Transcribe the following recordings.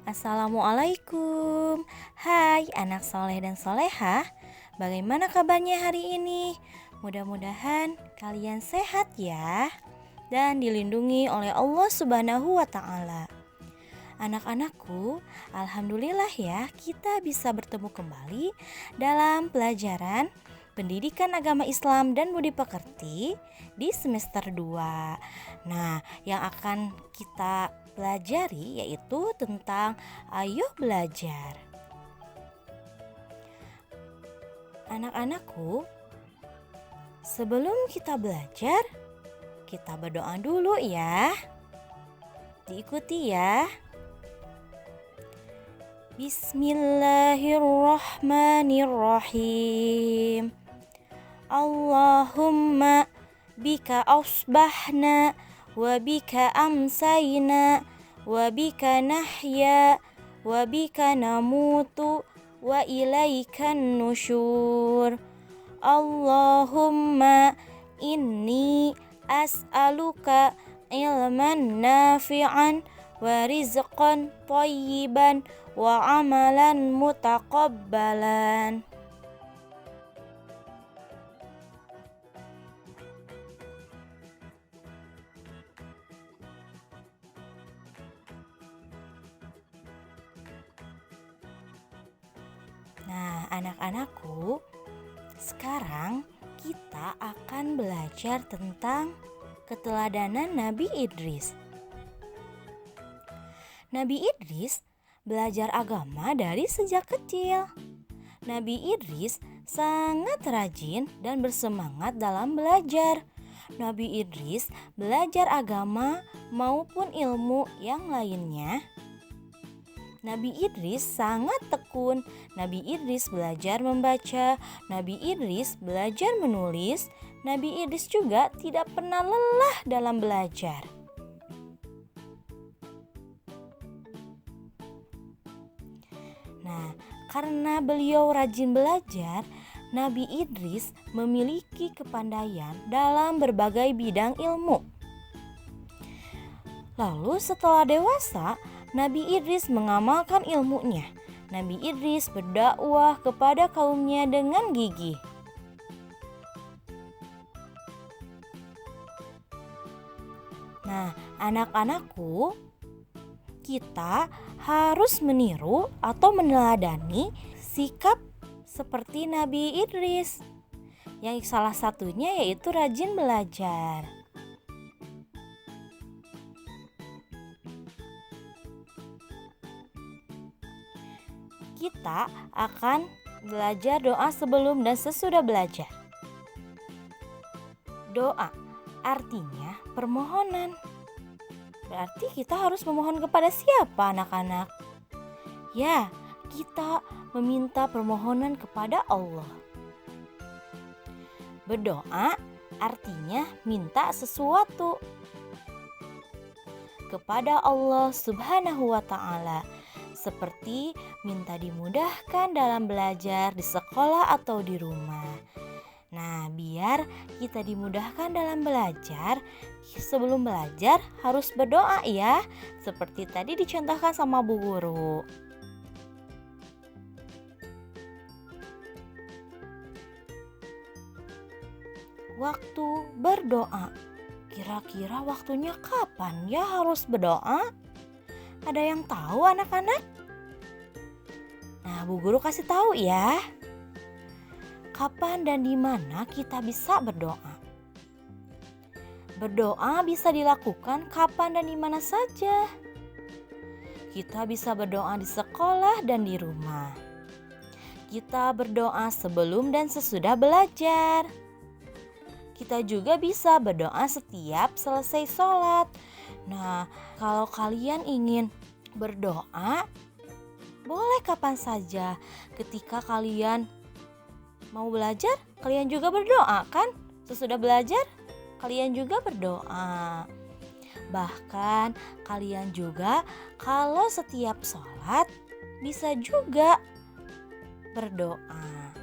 Assalamualaikum. Hai anak soleh dan solehah. Bagaimana kabarnya hari ini? Mudah-mudahan kalian sehat ya dan dilindungi oleh Allah Subhanahu wa Ta'ala. Anak-anakku, alhamdulillah ya kita bisa bertemu kembali dalam pelajaran Pendidikan Agama Islam dan Budi Pekerti di semester 2. Nah, yang akan kita pelajari yaitu tentang Ayo Belajar. Anak-anakku, sebelum kita belajar, kita berdoa dulu ya. Diikuti ya. Bismillahirrahmanirrahim. Allahumma bika asbahna wa bika amsayna wa bika nahya wa bika namutu wa ilaikan nusyur. Allahumma inni as'aluka ilman nafi'an wa rizqan thayyiban wa amalan mutaqabbalan. Nah, anak-anakku, sekarang kita akan belajar tentang keteladanan Nabi Idris. Nabi Idris belajar agama dari sejak kecil. Nabi Idris sangat rajin dan bersemangat dalam belajar. Nabi Idris belajar agama maupun ilmu yang lainnya. Nabi Idris sangat tekun. Nabi Idris belajar membaca. Nabi Idris belajar menulis. Nabi Idris juga tidak pernah lelah dalam belajar. Nah, karena beliau rajin belajar, Nabi Idris memiliki kepandaian dalam berbagai bidang ilmu. Lalu setelah dewasa, Nabi Idris mengamalkan ilmunya. Nabi Idris berdakwah kepada kaumnya dengan gigih. Nah, anak-anakku, kita harus meniru atau meneladani sikap seperti Nabi Idris. Yang salah satunya yaitu rajin belajar. Kita akan belajar doa sebelum dan sesudah belajar. Doa artinya permohonan. Berarti kita harus memohon kepada siapa, anak-anak? Ya, kita meminta permohonan kepada Allah. Berdoa artinya minta sesuatu kepada Allah Subhanahu wa Ta'ala, seperti minta dimudahkan dalam belajar di sekolah atau di rumah. Nah, biar kita dimudahkan dalam belajar, sebelum belajar harus berdoa ya, seperti tadi dicontohkan sama Bu Guru. Waktu berdoa, kira-kira waktunya kapan ya harus berdoa? Ada yang tahu anak-anak? Nah, Bu Guru kasih tahu ya. Kapan dan di mana kita bisa berdoa? Berdoa bisa dilakukan kapan dan di mana saja. Kita bisa berdoa di sekolah dan di rumah. Kita berdoa sebelum dan sesudah belajar. Kita juga bisa berdoa setiap selesai sholat. Nah, kalau kalian ingin berdoa, boleh kapan saja. Ketika kalian mau belajar, kalian juga berdoa kan? Sesudah belajar, kalian juga berdoa. Bahkan kalian juga kalau setiap sholat bisa juga berdoa.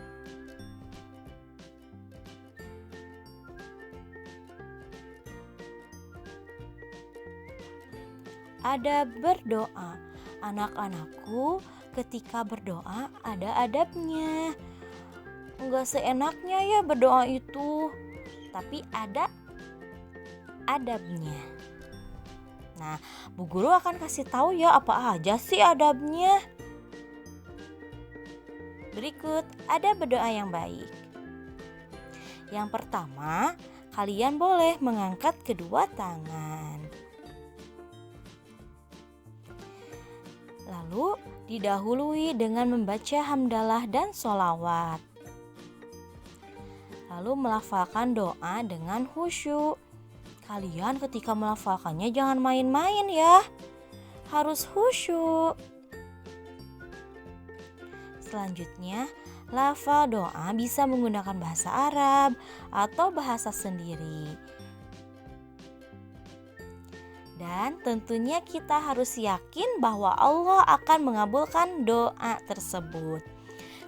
Ada berdoa, Anak-anakku, ketika berdoa ada adabnya. Enggak seenaknya ya berdoa itu, tapi ada adabnya. Nah, Bu Guru akan kasih tahu ya apa aja sih adabnya. Berikut ada berdoa yang baik. Yang pertama, kalian boleh mengangkat kedua tangan. Lalu didahului dengan membaca hamdalah dan sholawat. Lalu melafalkan doa dengan khusyuk. Kalian ketika melafalkannya jangan main-main ya. Harus khusyuk. Selanjutnya, lafal doa bisa menggunakan bahasa Arab atau bahasa sendiri. Dan tentunya kita harus yakin bahwa Allah akan mengabulkan doa tersebut.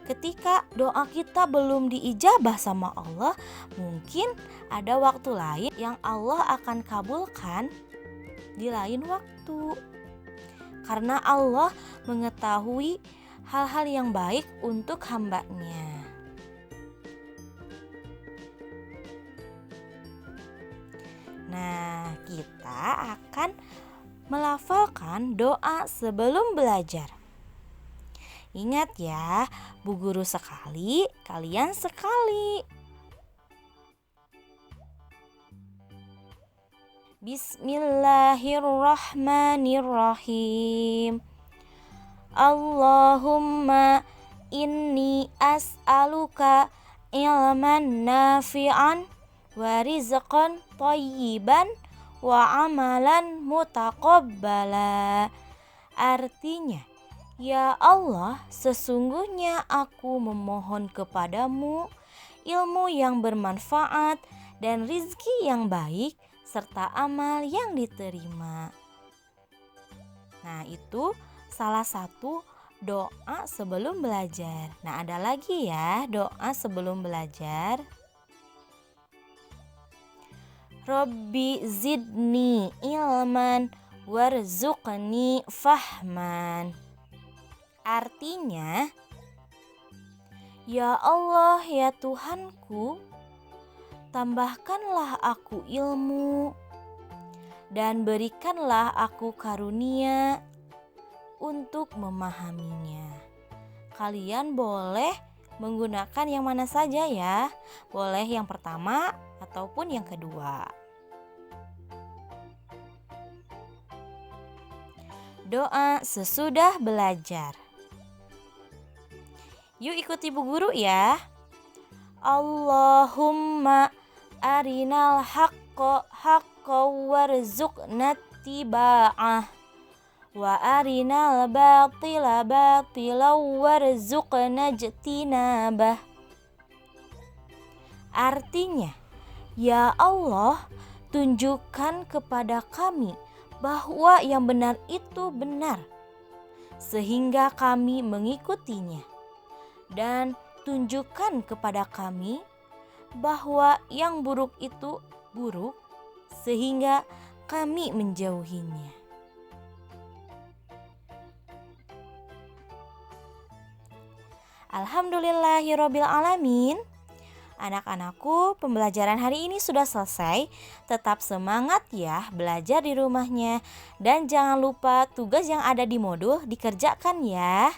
Ketika doa kita belum diijabah sama Allah, mungkin ada waktu lain yang Allah akan kabulkan di lain waktu. Karena Allah mengetahui hal-hal yang baik untuk hamba-Nya. Nah, kita akan melafalkan doa sebelum belajar. Ingat ya, Bu Guru sekali, kalian sekali. Bismillahirrahmanirrahim. Allahumma inni as'aluka ilman nafi'an wa rizqan thayyiban wa amalan mutaqabbala. Artinya, ya Allah, sesungguhnya aku memohon kepadamu ilmu yang bermanfaat dan rizki yang baik serta amal yang diterima. Nah, itu salah satu doa sebelum belajar. Nah, ada lagi ya doa sebelum belajar. Rabbi zidni ilman warzuqni fahman. Artinya, ya Allah, ya Tuhanku, tambahkanlah aku ilmu dan berikanlah aku karunia untuk memahaminya. Kalian boleh menggunakan yang mana saja ya. Boleh yang pertama ataupun yang kedua. Doa sesudah belajar. Yuk ikuti Bu Guru ya. Allahumma arinal haqqa warzuqna tiba'ah wa arinal batila warzuqna jtinabah. Artinya, ya Allah, tunjukkan kepada kami bahwa yang benar itu benar, sehingga kami mengikutinya. Dan tunjukkan kepada kami bahwa yang buruk itu buruk, sehingga kami menjauhinya. Alhamdulillahirabbil alamin. Anak-anakku, pembelajaran hari ini sudah selesai. Tetap semangat ya belajar di rumahnya. Dan jangan lupa tugas yang ada di modul dikerjakan ya.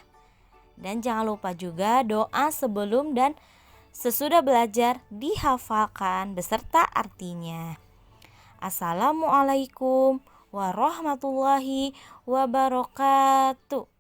Dan jangan lupa juga doa sebelum dan sesudah belajar dihafalkan beserta artinya. Assalamualaikum warahmatullahi wabarakatuh.